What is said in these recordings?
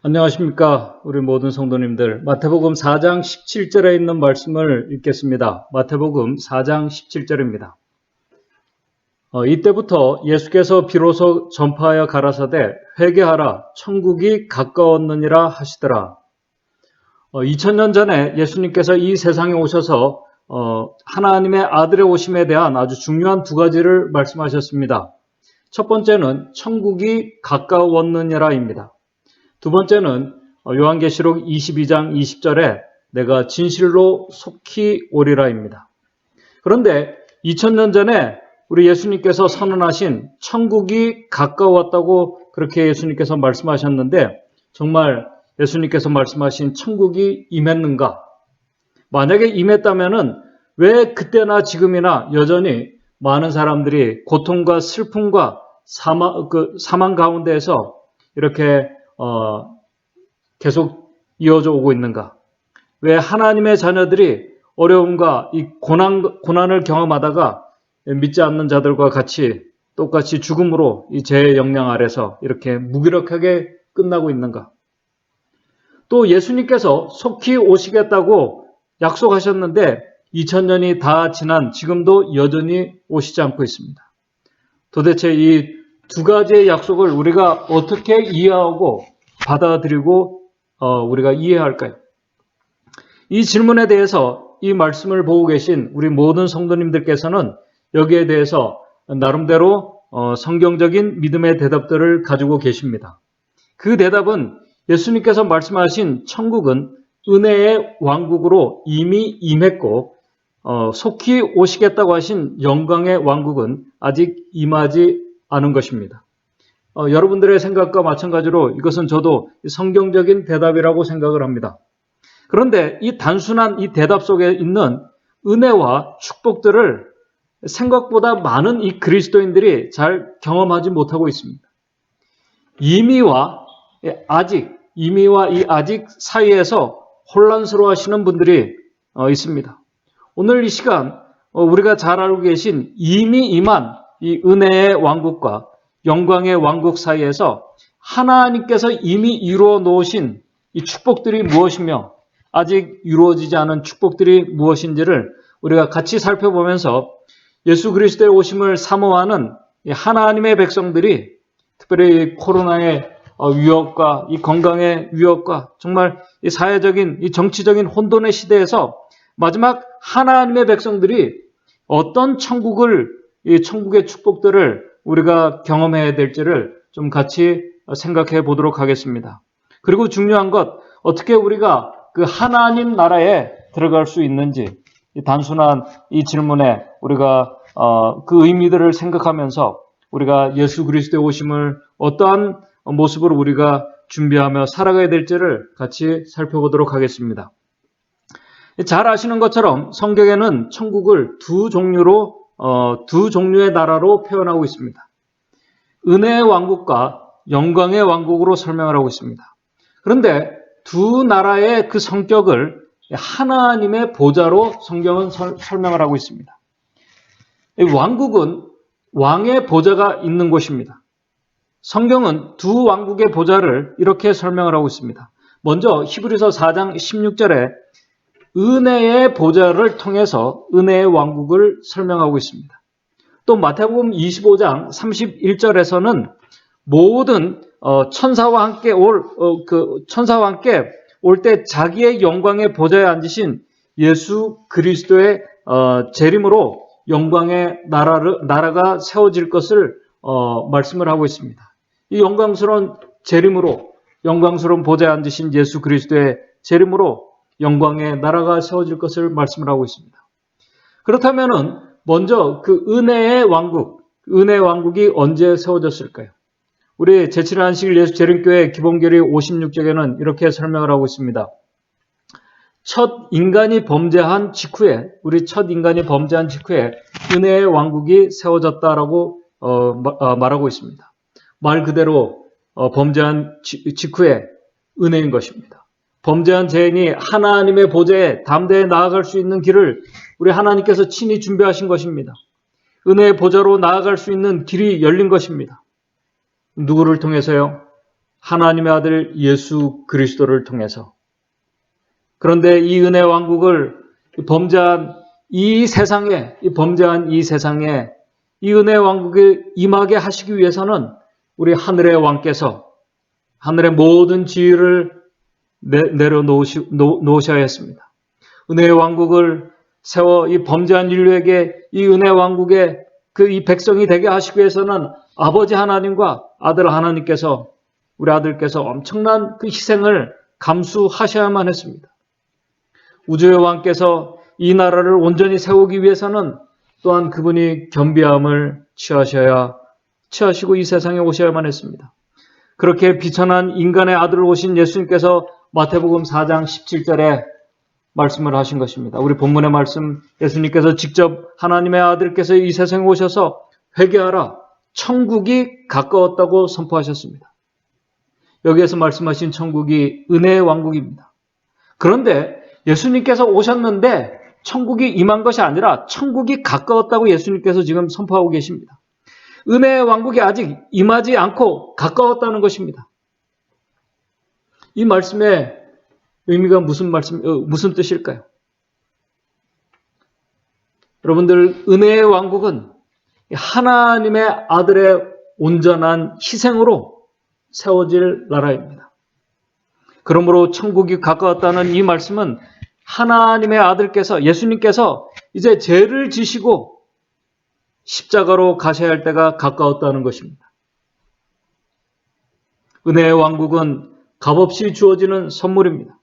안녕하십니까. 우리 모든 성도님들. 마태복음 4장 17절에 있는 말씀을 읽겠습니다. 마태복음 4장 17절입니다. 이때부터 예수께서 비로소 전파하여 가라사대 회개하라 천국이 가까웠느니라 하시더라. 2000년 전에 예수님께서 이 세상에 오셔서 하나님의 아들의 오심에 대한 아주 중요한 두 가지를 말씀하셨습니다. 첫 번째는 천국이 가까웠느니라입니다. 두 번째는 요한계시록 22장 20절에 내가 진실로 속히 오리라입니다. 그런데 2000년 전에 우리 예수님께서 선언하신 천국이 가까웠다고 그렇게 예수님께서 말씀하셨는데 정말 예수님께서 말씀하신 천국이 임했는가? 만약에 임했다면은 왜 그때나 지금이나 여전히 많은 사람들이 고통과 슬픔과 사망 가운데에서 이렇게 계속 이어져 오고 있는가? 왜 하나님의 자녀들이 어려움과 이 고난을 경험하다가 믿지 않는 자들과 같이 똑같이 죽음으로 이 죄의 영향 아래서 이렇게 무기력하게 끝나고 있는가? 또 예수님께서 속히 오시겠다고 약속하셨는데 2000년이 다 지난 지금도 여전히 오시지 않고 있습니다. 도대체 이 두 가지의 약속을 우리가 어떻게 이해하고 받아들이고 우리가 이해해야 할까요? 이 질문에 대해서 이 말씀을 보고 계신 우리 모든 성도님들께서는 여기에 대해서 나름대로 성경적인 믿음의 대답들을 가지고 계십니다. 그 대답은 예수님께서 말씀하신 천국은 은혜의 왕국으로 이미 임했고 속히 오시겠다고 하신 영광의 왕국은 아직 임하지 않은 것입니다. 여러분들의 생각과 마찬가지로 이것은 저도 성경적인 대답이라고 생각을 합니다. 그런데 이 단순한 이 대답 속에 있는 은혜와 축복들을 생각보다 많은 이 그리스도인들이 잘 경험하지 못하고 있습니다. 이미와 이 아직 사이에서 혼란스러워 하시는 분들이 있습니다. 오늘 이 시간 우리가 잘 알고 계신 이미 임한 이 은혜의 왕국과 영광의 왕국 사이에서 하나님께서 이미 이루어 놓으신 이 축복들이 무엇이며 아직 이루어지지 않은 축복들이 무엇인지를 우리가 같이 살펴보면서 예수 그리스도의 오심을 사모하는 하나님의 백성들이 특별히 코로나의 위협과 이 건강의 위협과 정말 이 사회적인 이 정치적인 혼돈의 시대에서 마지막 하나님의 백성들이 어떤 이 천국의 축복들을 우리가 경험해야 될지를 좀 같이 생각해 보도록 하겠습니다. 그리고 중요한 것, 어떻게 우리가 그 하나님 나라에 들어갈 수 있는지 이 단순한 이 질문에 우리가 그 의미들을 생각하면서 우리가 예수 그리스도의 오심을 어떠한 모습으로 우리가 준비하며 살아가야 될지를 같이 살펴보도록 하겠습니다. 잘 아시는 것처럼 성경에는 천국을 두 종류의 나라로 표현하고 있습니다. 은혜의 왕국과 영광의 왕국으로 설명을 하고 있습니다. 그런데 두 나라의 그 성격을 하나님의 보좌로 성경은 설명을 하고 있습니다. 왕국은 왕의 보좌가 있는 곳입니다. 성경은 두 왕국의 보좌를 이렇게 설명을 하고 있습니다. 먼저 히브리서 4장 16절에 은혜의 보좌를 통해서 은혜의 왕국을 설명하고 있습니다. 또 마태복음 25장 31절에서는 모든 천사와 함께 올 때 자기의 영광의 보좌에 앉으신 예수 그리스도의 재림으로 영광의 나라가 세워질 것을 말씀을 하고 있습니다. 이 영광스러운 재림으로 영광스러운 보좌에 앉으신 예수 그리스도의 재림으로 영광의 나라가 세워질 것을 말씀을 하고 있습니다. 그렇다면은 먼저 그 은혜의 왕국이 언제 세워졌을까요? 우리 제7일 안식일 예수 재림교회 기본교리 56쪽에는 이렇게 설명을 하고 있습니다. 첫 인간이 범죄한 직후에 은혜의 왕국이 세워졌다라고 말하고 있습니다. 말 그대로 범죄한 직후에 은혜인 것입니다. 범죄한 죄인이 하나님의 보좌에 담대히 나아갈 수 있는 길을 우리 하나님께서 친히 준비하신 것입니다. 은혜의 보좌로 나아갈 수 있는 길이 열린 것입니다. 누구를 통해서요? 하나님의 아들 예수 그리스도를 통해서. 그런데 이 은혜 왕국을 범죄한 이 세상에 이 은혜 왕국에 임하게 하시기 위해서는 우리 하늘의 왕께서 하늘의 모든 지위를 내려놓으셔야 했습니다. 은혜의 왕국을 세워 이 범죄한 인류에게 이 은혜 왕국의 이 백성이 되게 하시기 위해서는 아버지 하나님과 아들 하나님께서 우리 아들께서 엄청난 그 희생을 감수하셔야만 했습니다. 우주의 왕께서 이 나라를 온전히 세우기 위해서는 또한 그분이 겸비함을 취하시고 이 세상에 오셔야만 했습니다. 그렇게 비천한 인간의 아들을 오신 예수님께서 마태복음 4장 17절에 말씀을 하신 것입니다. 우리 본문의 말씀, 예수님께서 직접 하나님의 아들께서 이 세상에 오셔서 회개하라, 천국이 가까웠다고 선포하셨습니다. 여기에서 말씀하신 천국이 은혜의 왕국입니다. 그런데 예수님께서 오셨는데 천국이 임한 것이 아니라 천국이 가까웠다고 예수님께서 지금 선포하고 계십니다. 은혜의 왕국이 아직 임하지 않고 가까웠다는 것입니다. 이 말씀의 의미가 무슨 뜻일까요? 여러분들, 은혜의 왕국은 하나님의 아들의 온전한 희생으로 세워질 나라입니다. 그러므로 천국이 가까웠다는 이 말씀은 하나님의 아들께서, 예수님께서 이제 죄를 지시고 십자가로 가셔야 할 때가 가까웠다는 것입니다. 은혜의 왕국은 값없이 주어지는 선물입니다.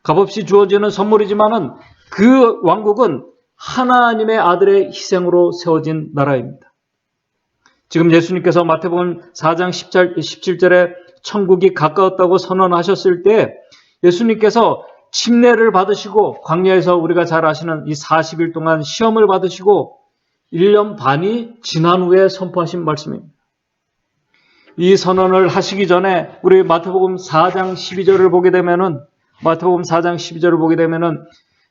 값없이 주어지는 선물이지만은 그 왕국은 하나님의 아들의 희생으로 세워진 나라입니다. 지금 예수님께서 마태복음 4장 17절에 천국이 가까웠다고 선언하셨을 때 예수님께서 침례를 받으시고 광야에서 우리가 잘 아시는 이 40일 동안 시험을 받으시고 1년 반이 지난 후에 선포하신 말씀입니다. 이 선언을 하시기 전에 우리 마태복음 4장 12절을 보게 되면은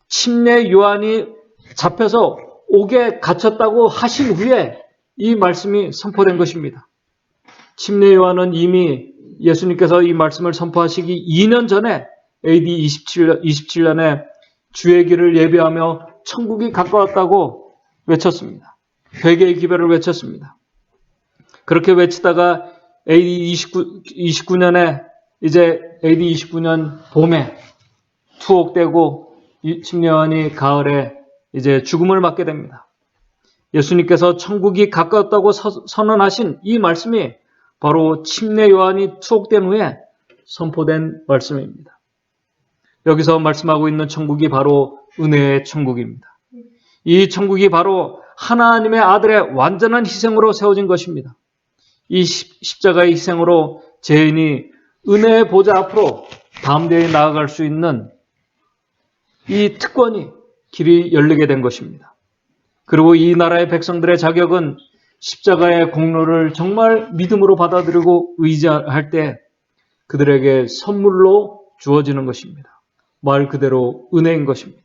침례 요한이 잡혀서 옥에 갇혔다고 하신 후에 이 말씀이 선포된 것입니다. 침례 요한은 이미 예수님께서 이 말씀을 선포하시기 2년 전에 AD 27년에 주의 길을 예배하며 천국이 가까웠다고 외쳤습니다. 회개의 기별을 외쳤습니다. 그렇게 외치다가 AD 29년에 이제 AD 29년 봄에 투옥되고 침례 요한이 가을에 이제 죽음을 맞게 됩니다. 예수님께서 천국이 가까웠다고 선언하신 이 말씀이 바로 침례 요한이 투옥된 후에 선포된 말씀입니다. 여기서 말씀하고 있는 천국이 바로 은혜의 천국입니다. 이 천국이 바로 하나님의 아들의 완전한 희생으로 세워진 것입니다. 이 십자가의 희생으로 죄인이 은혜의 보좌 앞으로 담대히 나아갈 수 있는 이 특권이 길이 열리게 된 것입니다. 그리고 이 나라의 백성들의 자격은 십자가의 공로를 정말 믿음으로 받아들이고 의지할 때 그들에게 선물로 주어지는 것입니다. 말 그대로 은혜인 것입니다.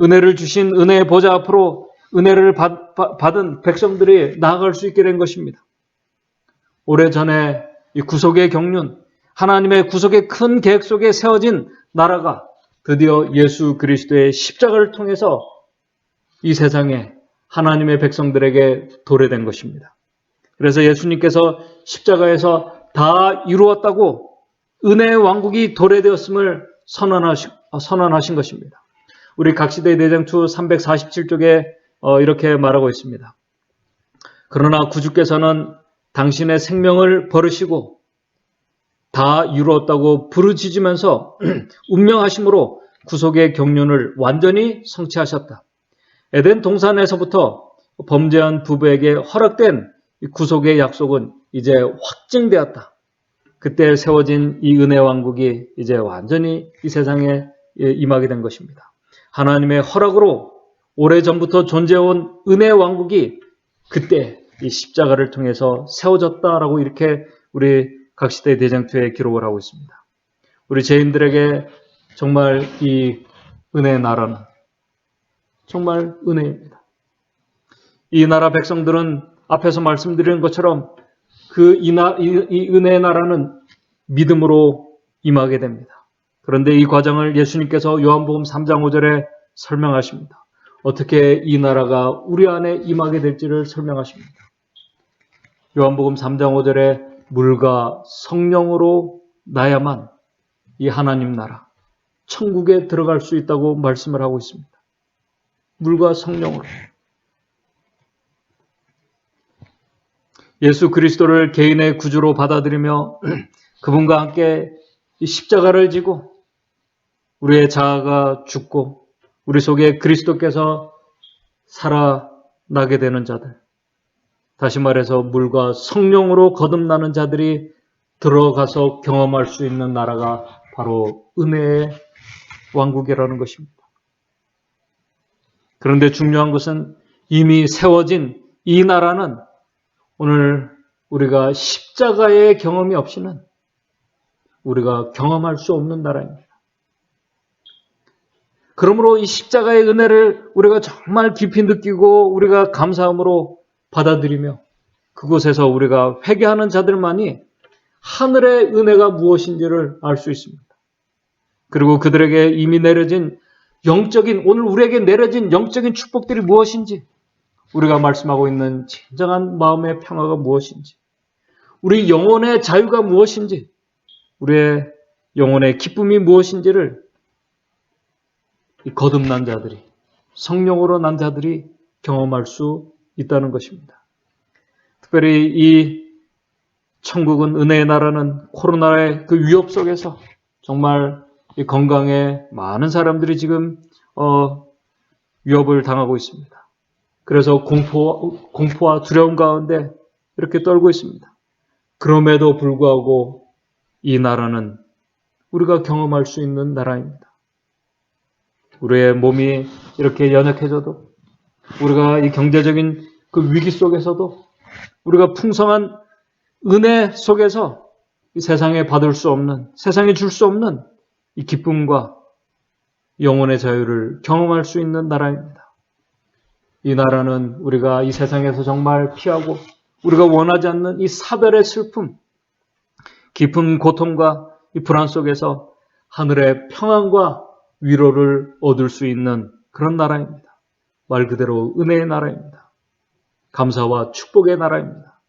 은혜를 주신 은혜의 보좌 앞으로 은혜를 받은 백성들이 나아갈 수 있게 된 것입니다. 오래전에 이 구속의 경륜, 하나님의 구속의 큰 계획 속에 세워진 나라가 드디어 예수 그리스도의 십자가를 통해서 이 세상에 하나님의 백성들에게 도래된 것입니다. 그래서 예수님께서 십자가에서 다 이루었다고 은혜의 왕국이 도래되었음을 선언하신 것입니다. 우리 각시대 대장투 347쪽에 이렇게 말하고 있습니다. 그러나 구주께서는 당신의 생명을 버리시고 다 이루었다고 부르짖으면서 운명하심으로 구속의 경륜을 완전히 성취하셨다. 에덴 동산에서부터 범죄한 부부에게 허락된 구속의 약속은 이제 확증되었다. 그때 세워진 이 은혜 왕국이 이제 완전히 이 세상에 임하게 된 것입니다. 하나님의 허락으로 오래전부터 존재해온 은혜 왕국이 그때 이 십자가를 통해서 세워졌다라고 이렇게 우리 각시대 대장투에 기록을 하고 있습니다. 우리 죄인들에게 정말 이 은혜의 나라는 정말 은혜입니다. 이 나라 백성들은 앞에서 말씀드린 것처럼 이 은혜의 나라는 믿음으로 임하게 됩니다. 그런데 이 과정을 예수님께서 요한복음 3장 5절에 설명하십니다. 어떻게 이 나라가 우리 안에 임하게 될지를 설명하십니다. 요한복음 3장 5절에 물과 성령으로 나야만 이 하나님 나라, 천국에 들어갈 수 있다고 말씀을 하고 있습니다. 물과 성령으로. 예수 그리스도를 개인의 구주로 받아들이며 그분과 함께 이 십자가를 지고 우리의 자아가 죽고 우리 속에 그리스도께서 살아나게 되는 자들, 다시 말해서 물과 성령으로 거듭나는 자들이 들어가서 경험할 수 있는 나라가 바로 은혜의 왕국이라는 것입니다. 그런데 중요한 것은 이미 세워진 이 나라는 오늘 우리가 십자가의 경험이 없이는 우리가 경험할 수 없는 나라입니다. 그러므로 이 십자가의 은혜를 우리가 정말 깊이 느끼고 우리가 감사함으로 받아들이며 그곳에서 우리가 회개하는 자들만이 하늘의 은혜가 무엇인지를 알 수 있습니다. 그리고 그들에게 이미 내려진 오늘 우리에게 내려진 영적인 축복들이 무엇인지, 우리가 말씀하고 있는 진정한 마음의 평화가 무엇인지, 우리 영혼의 자유가 무엇인지, 우리의 영혼의 기쁨이 무엇인지를 거듭난 자들이, 성령으로 난 자들이 경험할 수 있다는 것입니다. 특별히 이 천국은, 은혜의 나라는 코로나의 그 위협 속에서 정말 이 건강에 많은 사람들이 지금 위협을 당하고 있습니다. 그래서 공포와 두려움 가운데 이렇게 떨고 있습니다. 그럼에도 불구하고 이 나라는 우리가 경험할 수 있는 나라입니다. 우리의 몸이 이렇게 연약해져도, 우리가 이 경제적인 그 위기 속에서도, 우리가 풍성한 은혜 속에서 이 세상에 받을 수 없는, 세상에 줄 수 없는 이 기쁨과 영혼의 자유를 경험할 수 있는 나라입니다. 이 나라는 우리가 이 세상에서 정말 피하고 우리가 원하지 않는 이 사별의 슬픔, 깊은 고통과 이 불안 속에서 하늘의 평안과 위로를 얻을 수 있는 그런 나라입니다. 말 그대로 은혜의 나라입니다. 감사와 축복의 나라입니다.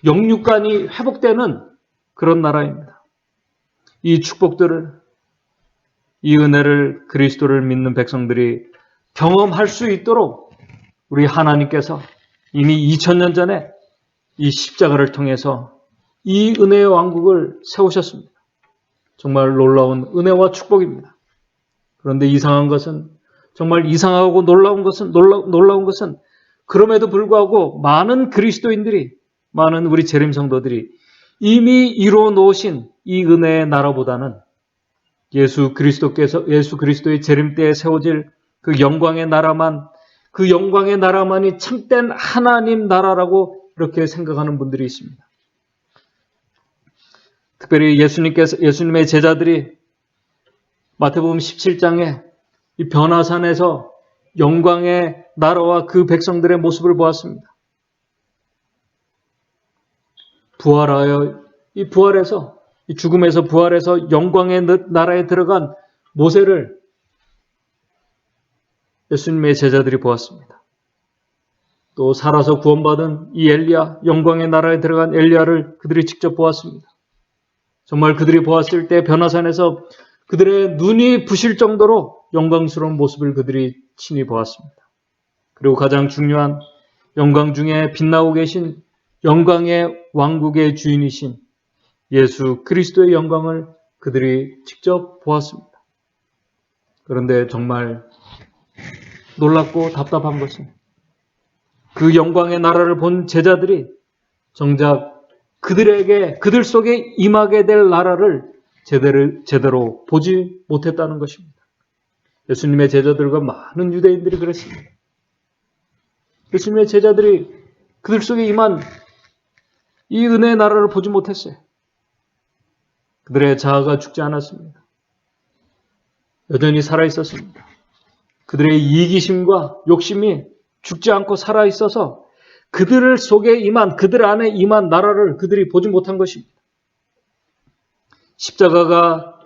영육간이 회복되는 그런 나라입니다. 이 축복들을, 이 은혜를 그리스도를 믿는 백성들이 경험할 수 있도록 우리 하나님께서 이미 2000년 전에 이 십자가를 통해서 이 은혜의 왕국을 세우셨습니다. 정말 놀라운 은혜와 축복입니다. 그런데 이상한 것은, 정말 이상하고 놀라운 것은 그럼에도 불구하고 많은 그리스도인들이, 많은 우리 재림 성도들이 이미 이루어 놓으신 이 은혜의 나라보다는 예수 그리스도의 재림 때에 세워질 그 영광의 나라만이 참된 하나님 나라라고 이렇게 생각하는 분들이 있습니다. 특별히 예수님의 제자들이 마태복음 17장에 이 변화산에서 영광의 나라와 그 백성들의 모습을 보았습니다. 이 죽음에서 부활해서 영광의 나라에 들어간 모세를 예수님의 제자들이 보았습니다. 또 살아서 구원받은 이 엘리야, 영광의 나라에 들어간 엘리야를 그들이 직접 보았습니다. 정말 그들이 보았을 때 변화산에서 그들의 눈이 부실 정도로 영광스러운 모습을 그들이 친히 보았습니다. 그리고 가장 중요한 영광 중에 빛나고 계신 영광의 왕국의 주인이신 예수 그리스도의 영광을 그들이 직접 보았습니다. 그런데 정말 놀랍고 답답한 것은 그 영광의 나라를 본 제자들이 정작 그들 속에 임하게 될 나라를 제대로 보지 못했다는 것입니다. 예수님의 제자들과 많은 유대인들이 그랬습니다. 예수님의 제자들이 그들 속에 임한 이 은혜의 나라를 보지 못했어요. 그들의 자아가 죽지 않았습니다. 여전히 살아있었습니다. 그들의 이기심과 욕심이 죽지 않고 살아있어서 그들 속에 임한, 그들 안에 임한 나라를 그들이 보지 못한 것입니다. 십자가가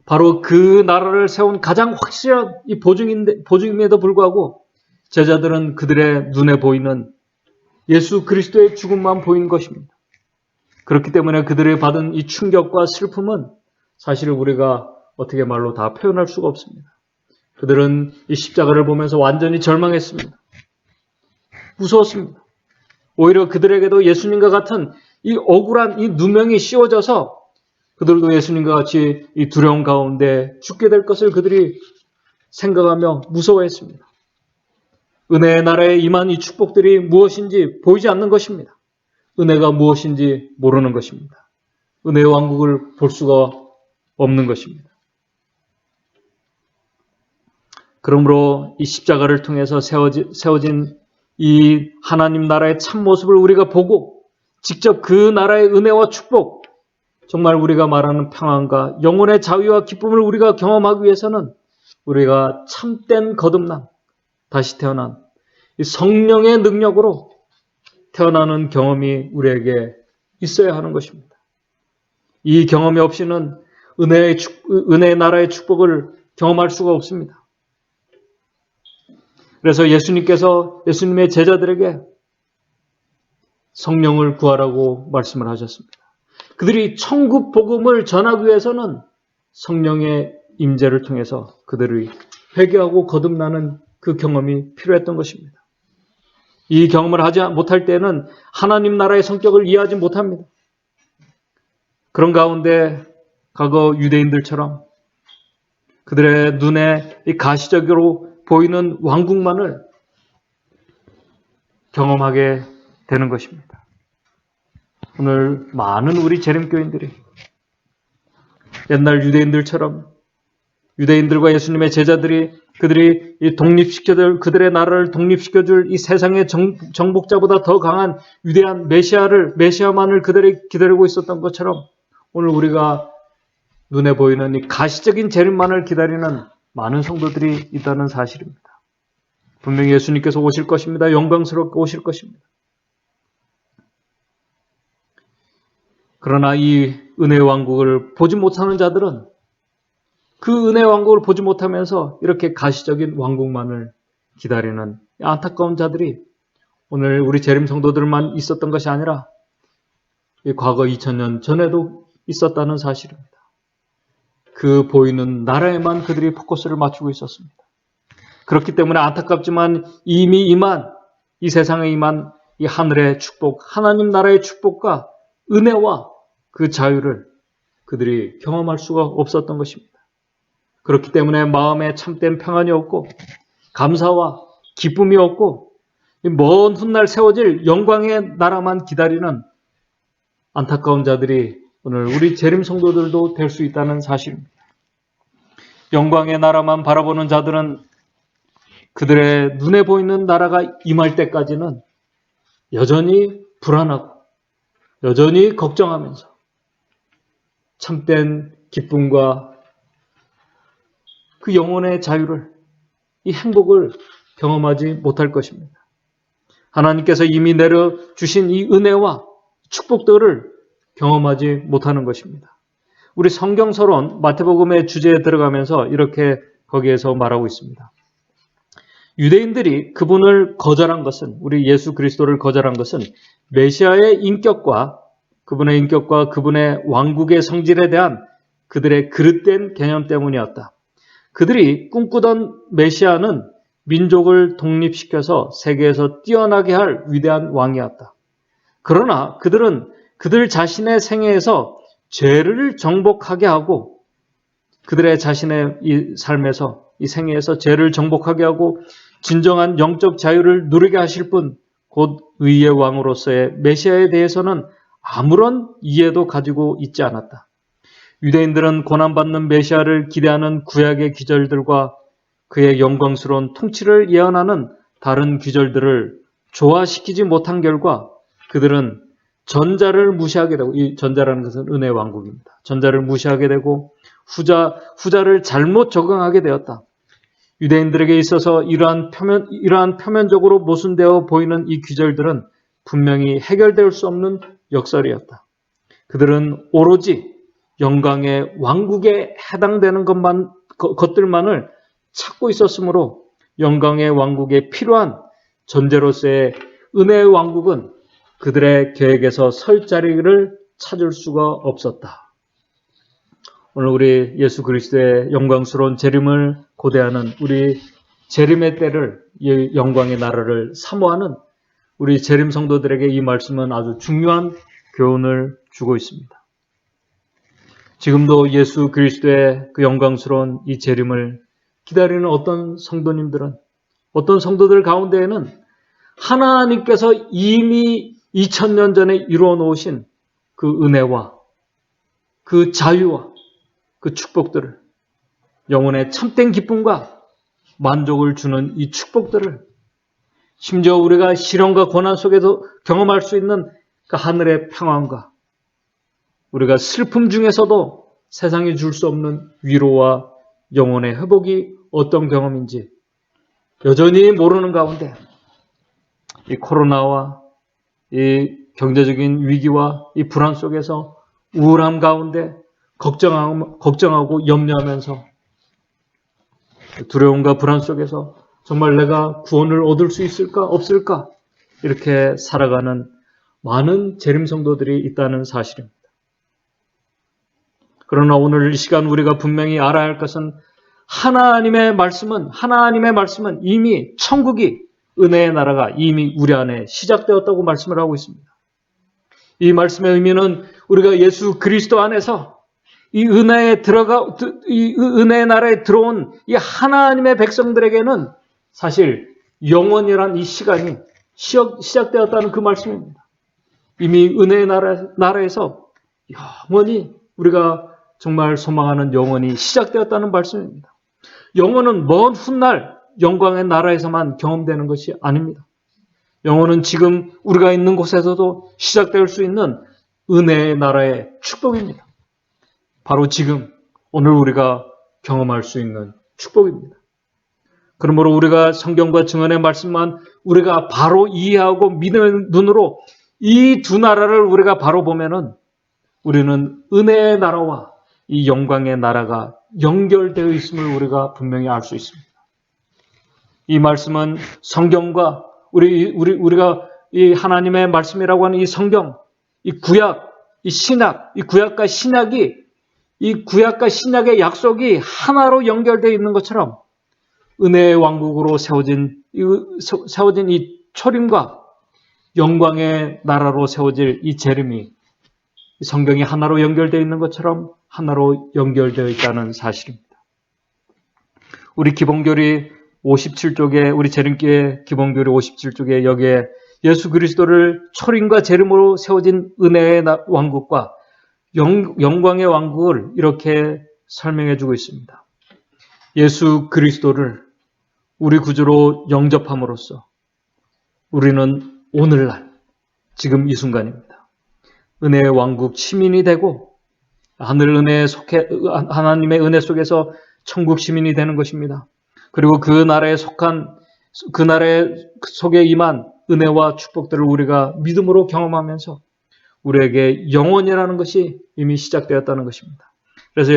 바로 그 나라를 세운 가장 확실한 이 보증임에도 불구하고 제자들은 그들의 눈에 보이는 예수 그리스도의 죽음만 보인 것입니다. 그렇기 때문에 그들이 받은 이 충격과 슬픔은 사실 우리가 어떻게 말로 다 표현할 수가 없습니다. 그들은 이 십자가를 보면서 완전히 절망했습니다. 무서웠습니다. 오히려 그들에게도 예수님과 같은 이 억울한 이 누명이 씌워져서 그들도 예수님과 같이 이 두려움 가운데 죽게 될 것을 그들이 생각하며 무서워했습니다. 은혜의 나라에 임한 이 축복들이 무엇인지 보이지 않는 것입니다. 은혜가 무엇인지 모르는 것입니다. 은혜의 왕국을 볼 수가 없는 것입니다. 그러므로 이 십자가를 통해서 세워진 이 하나님 나라의 참모습을 우리가 보고 직접 그 나라의 은혜와 축복, 정말 우리가 말하는 평안과 영혼의 자유와 기쁨을 우리가 경험하기 위해서는 우리가 참된 거듭남, 다시 태어난 이 성령의 능력으로 태어나는 경험이 우리에게 있어야 하는 것입니다. 이 경험이 없이는 은혜의 나라의 축복을 경험할 수가 없습니다. 그래서 예수님의 제자들에게 성령을 구하라고 말씀을 하셨습니다. 그들이 천국 복음을 전하기 위해서는 성령의 임재를 통해서 그들이 회개하고 거듭나는 그 경험이 필요했던 것입니다. 이 경험을 하지 못할 때는 하나님 나라의 성격을 이해하지 못합니다. 그런 가운데 과거 유대인들처럼 그들의 눈에 이 가시적으로 보이는 왕국만을 경험하게 되는 것입니다. 오늘 많은 우리 재림교인들이 옛날 유대인들처럼 유대인들과 예수님의 제자들이 그들이 그들의 나라를 독립시켜줄 이 세상의 정복자보다 더 강한 위대한 메시아만을 그들이 기다리고 있었던 것처럼 오늘 우리가 눈에 보이는 이 가시적인 재림만을 기다리는 많은 성도들이 있다는 사실입니다. 분명히 예수님께서 오실 것입니다. 영광스럽게 오실 것입니다. 그러나 이 은혜의 왕국을 보지 못하는 자들은 그 은혜의 왕국을 보지 못하면서 이렇게 가시적인 왕국만을 기다리는 안타까운 자들이 오늘 우리 재림 성도들만 있었던 것이 아니라 과거 2000년 전에도 있었다는 사실입니다. 그 보이는 나라에만 그들이 포커스를 맞추고 있었습니다. 그렇기 때문에 안타깝지만 이미 임한 이 세상에 임한 이 하늘의 축복, 하나님 나라의 축복과 은혜와 그 자유를 그들이 경험할 수가 없었던 것입니다. 그렇기 때문에 마음에 참된 평안이 없고 감사와 기쁨이 없고 먼 훗날 세워질 영광의 나라만 기다리는 안타까운 자들이 오늘 우리 재림 성도들도 될 수 있다는 사실입니다. 영광의 나라만 바라보는 자들은 그들의 눈에 보이는 나라가 임할 때까지는 여전히 불안하고 여전히 걱정하면서 참된 기쁨과 그 영혼의 자유를, 이 행복을 경험하지 못할 것입니다. 하나님께서 이미 내려주신 이 은혜와 축복들을 경험하지 못하는 것입니다. 우리 성경서론 마태복음의 주제에 들어가면서 이렇게 거기에서 말하고 있습니다. 유대인들이 그분을 거절한 것은, 우리 예수 그리스도를 거절한 것은 메시아의 인격과 그분의 왕국의 성질에 대한 그들의 그릇된 개념 때문이었다. 그들이 꿈꾸던 메시아는 민족을 독립시켜서 세계에서 뛰어나게 할 위대한 왕이었다. 그러나 그들은 그들 자신의 생애에서 죄를 정복하게 하고 그들의 자신의 이 삶에서 이 생애에서 죄를 정복하게 하고 진정한 영적 자유를 누리게 하실 분, 곧 의의 왕으로서의 메시아에 대해서는 아무런 이해도 가지고 있지 않았다. 유대인들은 고난받는 메시아를 기대하는 구약의 귀절들과 그의 영광스러운 통치를 예언하는 다른 귀절들을 조화시키지 못한 결과 그들은 전자를 무시하게 되고, 이 전자라는 것은 은혜의 왕국입니다. 전자를 무시하게 되고 후자를 잘못 적응하게 되었다. 유대인들에게 있어서 이러한 표면적으로 모순되어 보이는 이 귀절들은 분명히 해결될 수 없는 역설이었다. 그들은 오로지 영광의 왕국에 해당되는 것들만을 찾고 있었으므로 영광의 왕국에 필요한 존재로서의 은혜의 왕국은 그들의 계획에서 설 자리를 찾을 수가 없었다. 오늘 우리 예수 그리스도의 영광스러운 재림을 고대하는 우리 재림의 때를, 이 영광의 나라를 사모하는 우리 재림 성도들에게 이 말씀은 아주 중요한 교훈을 주고 있습니다. 지금도 예수 그리스도의 그 영광스러운 이 재림을 기다리는 어떤 성도님들은, 어떤 성도들 가운데에는 하나님께서 이미 2000년 전에 이루어 놓으신 그 은혜와 그 자유와 그 축복들을, 영혼의 참된 기쁨과 만족을 주는 이 축복들을, 심지어 우리가 시련과 고난 속에서 경험할 수 있는 그 하늘의 평안과 우리가 슬픔 중에서도 세상이 줄 수 없는 위로와 영혼의 회복이 어떤 경험인지 여전히 모르는 가운데, 이 코로나와 이 경제적인 위기와 이 불안 속에서 우울함 가운데 걱정하고 염려하면서 두려움과 불안 속에서 정말 내가 구원을 얻을 수 있을까 없을까 이렇게 살아가는 많은 재림 성도들이 있다는 사실입니다. 그러나 오늘 이 시간 우리가 분명히 알아야 할 것은 하나님의 말씀은 이미 천국이, 은혜의 나라가 이미 우리 안에 시작되었다고 말씀을 하고 있습니다. 이 말씀의 의미는 우리가 예수 그리스도 안에서 이 은혜의 나라에 들어온 이 하나님의 백성들에게는 사실 영원이란 이 시간이 시작되었다는 그 말씀입니다. 이미 은혜의 나라에서 영원히 우리가 정말 소망하는 영원이 시작되었다는 말씀입니다. 영원은 먼 훗날 영광의 나라에서만 경험되는 것이 아닙니다. 영원은 지금 우리가 있는 곳에서도 시작될 수 있는 은혜의 나라의 축복입니다. 바로 지금 오늘 우리가 경험할 수 있는 축복입니다. 그러므로 우리가 성경과 증언의 말씀만 우리가 바로 이해하고 믿음의 눈으로 이 두 나라를 우리가 바로 보면은 우리는 은혜의 나라와 이 영광의 나라가 연결되어 있음을 우리가 분명히 알 수 있습니다. 이 말씀은 성경과 우리가 이 하나님의 말씀이라고 하는 이 성경, 이 구약, 이 신약, 이 구약과 신약이, 이 구약과 신약의 약속이 하나로 연결되어 있는 것처럼 은혜의 왕국으로 세워진 이 초림과 영광의 나라로 세워질 이 재림이 성경이 하나로 연결되어 있는 것처럼 하나로 연결되어 있다는 사실입니다. 우리 기본교리 57쪽에, 우리 재림교회 기본교리 57쪽에 여기에 예수 그리스도를 초림과 재림으로 세워진 은혜의 왕국과 영광의 왕국을 이렇게 설명해 주고 있습니다. 예수 그리스도를 우리 구주로 영접함으로써 우리는 오늘날, 지금 이 순간입니다. 은혜의 왕국 시민이 되고 하나님의 은혜 속에서 천국 시민이 되는 것입니다. 그리고 그 나라에 속에 임한 은혜와 축복들을 우리가 믿음으로 경험하면서 우리에게 영원이라는 것이 이미 시작되었다는 것입니다. 그래서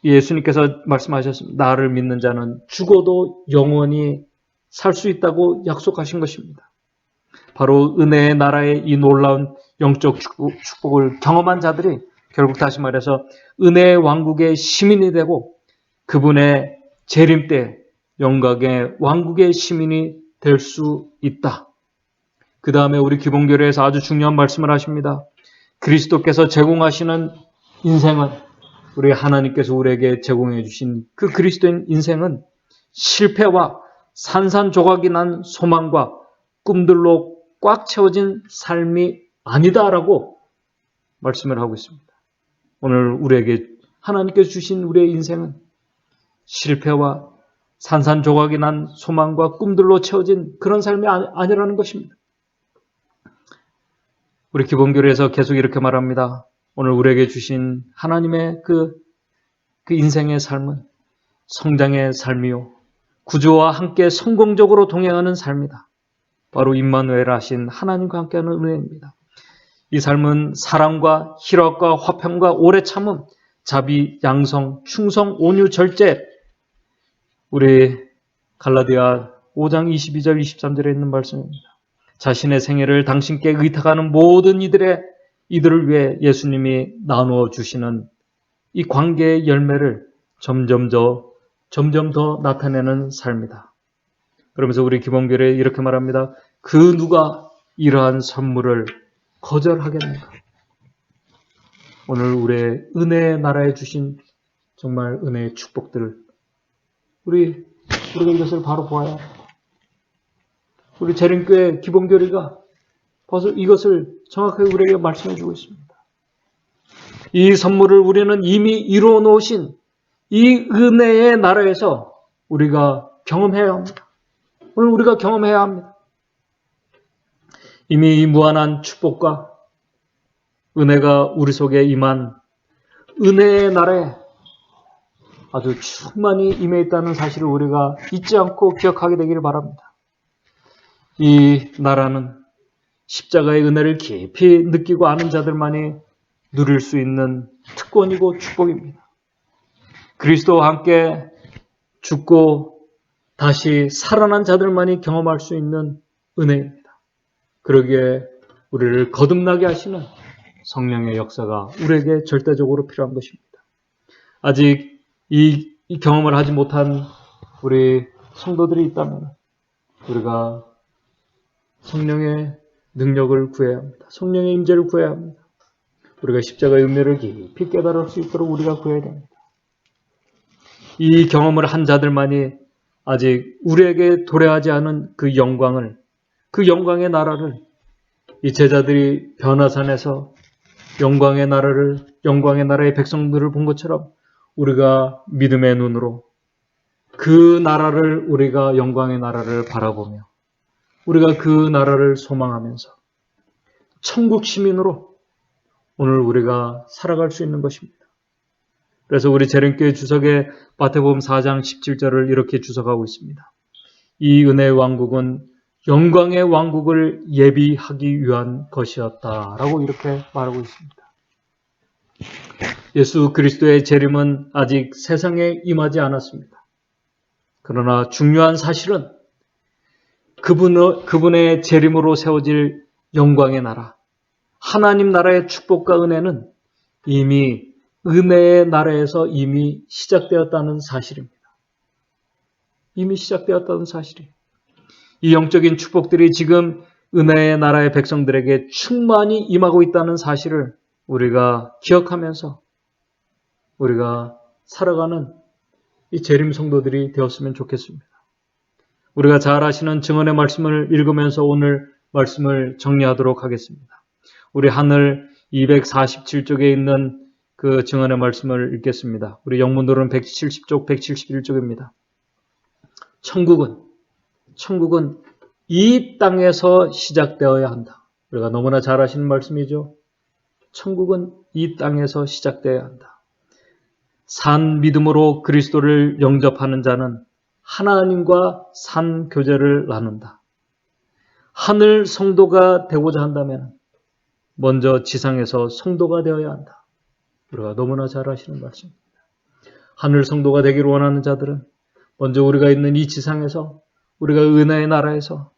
예수님께서 말씀하셨습니다. 나를 믿는 자는 죽어도 영원히 살 수 있다고 약속하신 것입니다. 바로 은혜의 나라의 이 놀라운 영적 축복을 경험한 자들이 결국 다시 말해서 은혜의 왕국의 시민이 되고 그분의 재림 때 영광의 왕국의 시민이 될 수 있다. 그 다음에 우리 기본교리에서 아주 중요한 말씀을 하십니다. 그리스도께서 제공하시는 인생은, 우리 하나님께서 우리에게 제공해 주신 그 그리스도인 인생은 실패와 산산조각이 난 소망과 꿈들로 꽉 채워진 삶이 아니다라고 말씀을 하고 있습니다. 오늘 우리에게 하나님께서 주신 우리의 인생은 실패와 산산조각이 난 소망과 꿈들로 채워진 그런 삶이 아니라는 것입니다. 우리 기본교리에서 계속 이렇게 말합니다. 오늘 우리에게 주신 하나님의 그 인생의 삶은 성장의 삶이요, 구주와 함께 성공적으로 동행하는 삶이다. 바로 임마누엘 하신 하나님과 함께하는 은혜입니다. 이 삶은 사랑과 희락과 화평과 오래 참음, 자비, 양성, 충성, 온유, 절제. 우리 갈라디아 5장 22절 23절에 있는 말씀입니다. 자신의 생애를 당신께 의탁하는 모든 이들을 위해 예수님이 나누어 주시는 이 관계의 열매를 점점 더 나타내는 삶이다. 그러면서 우리 기본교회에 이렇게 말합니다. 그 누가 이러한 선물을 거절하겠는가? 오늘 우리의 은혜의 나라에 주신 정말 은혜의 축복들을 우리가 이것을 바로 보아야 합니다. 우리 재림교회 기본교리가 벌써 이것을 정확하게 우리에게 말씀해 주고 있습니다. 이 선물을 우리는 이미 이루어 놓으신 이 은혜의 나라에서 우리가 경험해야 합니다. 오늘 우리가 경험해야 합니다. 이미 이 무한한 축복과 은혜가 우리 속에 임한 은혜의 나라에 아주 충만히 임해 있다는 사실을 우리가 잊지 않고 기억하게 되기를 바랍니다. 이 나라는 십자가의 은혜를 깊이 느끼고 아는 자들만이 누릴 수 있는 특권이고 축복입니다. 그리스도와 함께 죽고 다시 살아난 자들만이 경험할 수 있는 은혜입니다. 그러기에 우리를 거듭나게 하시는 성령의 역사가 우리에게 절대적으로 필요한 것입니다. 아직 이 경험을 하지 못한 우리 성도들이 있다면 우리가 성령의 능력을 구해야 합니다. 성령의 임재를 구해야 합니다. 우리가 십자가의 은혜를 깊이 깨달을 수 있도록 우리가 구해야 됩니다. 이 경험을 한 자들만이 아직 우리에게 도래하지 않은 그 영광의 나라를 이 제자들이 변화산에서 영광의 나라의 백성들을 본 것처럼 우리가 믿음의 눈으로 그 나라를 우리가 영광의 나라를 바라보며 우리가 그 나라를 소망하면서 천국 시민으로 오늘 우리가 살아갈 수 있는 것입니다. 그래서 우리 재림교회 주석에 마태복음 4장 17절을 이렇게 주석하고 있습니다. 이 은혜의 왕국은 영광의 왕국을 예비하기 위한 것이었다라고 이렇게 말하고 있습니다. 예수 그리스도의 재림은 아직 세상에 임하지 않았습니다. 그러나 중요한 사실은 그분의 재림으로 세워질 영광의 나라, 하나님 나라의 축복과 은혜는 이미 은혜의 나라에서 이미 시작되었다는 사실입니다. 이미 시작되었다는 사실이. 이 영적인 축복들이 지금 은혜의 나라의 백성들에게 충만히 임하고 있다는 사실을 우리가 기억하면서 우리가 살아가는 이 재림 성도들이 되었으면 좋겠습니다. 우리가 잘 아시는 증언의 말씀을 읽으면서 오늘 말씀을 정리하도록 하겠습니다. 우리 하늘 247쪽에 있는 그 증언의 말씀을 읽겠습니다. 우리 영문으로는 170쪽, 171쪽입니다. 천국은 이 땅에서 시작되어야 한다. 우리가 너무나 잘 아시는 말씀이죠. 천국은 이 땅에서 시작되어야 한다. 산 믿음으로 그리스도를 영접하는 자는 하나님과 산 교제를 나눈다. 하늘 성도가 되고자 한다면 먼저 지상에서 성도가 되어야 한다. 우리가 너무나 잘 아시는 말씀입니다. 하늘 성도가 되기를 원하는 자들은 먼저 우리가 있는 이 지상에서 우리가 은혜의 나라에서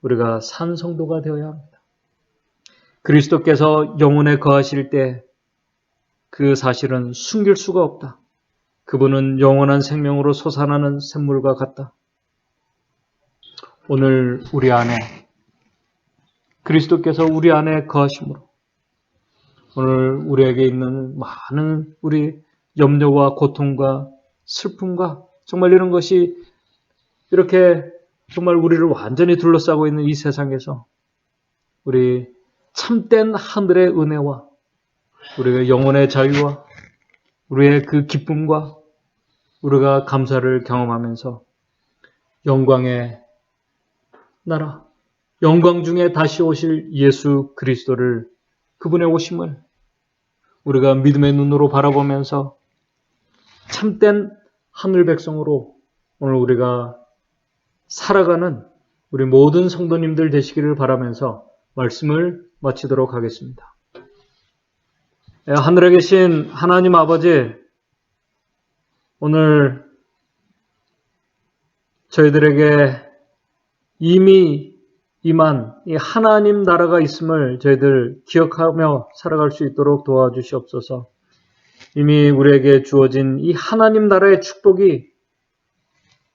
우리가 산 성도가 되어야 합니다. 그리스도께서 영혼에 거하실 때 그 사실은 숨길 수가 없다. 그분은 영원한 생명으로 솟아나는 샘물과 같다. 오늘 우리 안에 그리스도께서 우리 안에 거하심으로 오늘 우리에게 있는 많은 우리 염려와 고통과 슬픔과 정말 이런 것이 이렇게 정말 우리를 완전히 둘러싸고 있는 이 세상에서 우리 참된 하늘의 은혜와 우리의 영혼의 자유와 우리의 그 기쁨과 우리가 감사를 경험하면서 영광의 나라, 영광 중에 다시 오실 예수 그리스도를 그분의 오심을 우리가 믿음의 눈으로 바라보면서 참된 하늘 백성으로 오늘 우리가 살아가는 우리 모든 성도님들 되시기를 바라면서 말씀을 마치도록 하겠습니다. 하늘에 계신 하나님 아버지, 오늘 저희들에게 이미 임한 이 하나님 나라가 있음을 저희들 기억하며 살아갈 수 있도록 도와주시옵소서. 이미 우리에게 주어진 이 하나님 나라의 축복이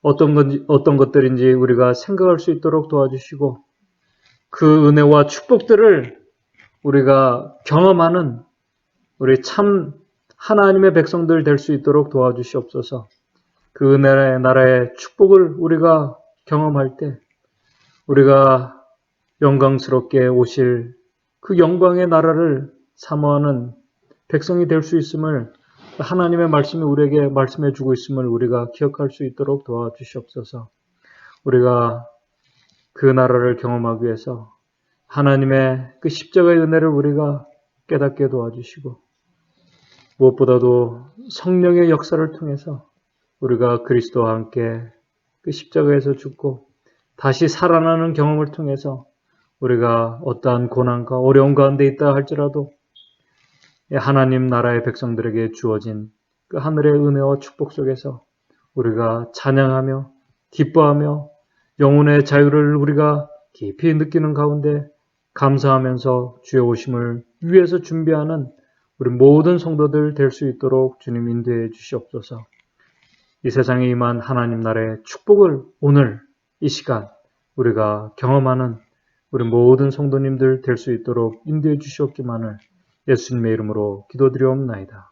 어떤 것들인지 우리가 생각할 수 있도록 도와주시고, 그 은혜와 축복들을 우리가 경험하는 우리 참 하나님의 백성들 될 수 있도록 도와주시옵소서. 그 은혜의 나라의 축복을 우리가 경험할 때 우리가 영광스럽게 오실 그 영광의 나라를 사모하는 백성이 될 수 있음을, 하나님의 말씀이 우리에게 말씀해 주고 있음을 우리가 기억할 수 있도록 도와주시옵소서. 우리가 그 나라를 경험하기 위해서 하나님의 그 십자가의 은혜를 우리가 깨닫게 도와주시고, 무엇보다도 성령의 역사를 통해서 우리가 그리스도와 함께 그 십자가에서 죽고 다시 살아나는 경험을 통해서 우리가 어떠한 고난과 어려움 가운데 있다 할지라도 하나님 나라의 백성들에게 주어진 그 하늘의 은혜와 축복 속에서 우리가 찬양하며 기뻐하며 영혼의 자유를 우리가 깊이 느끼는 가운데 감사하면서 주의 오심을 위해서 준비하는 우리 모든 성도들 될 수 있도록 주님 인도해 주시옵소서. 이 세상에 임한 하나님 나라의 축복을 오늘 이 시간 우리가 경험하는 우리 모든 성도님들 될 수 있도록 인도해 주시옵기만을 예수님의 이름으로 기도드리옵나이다.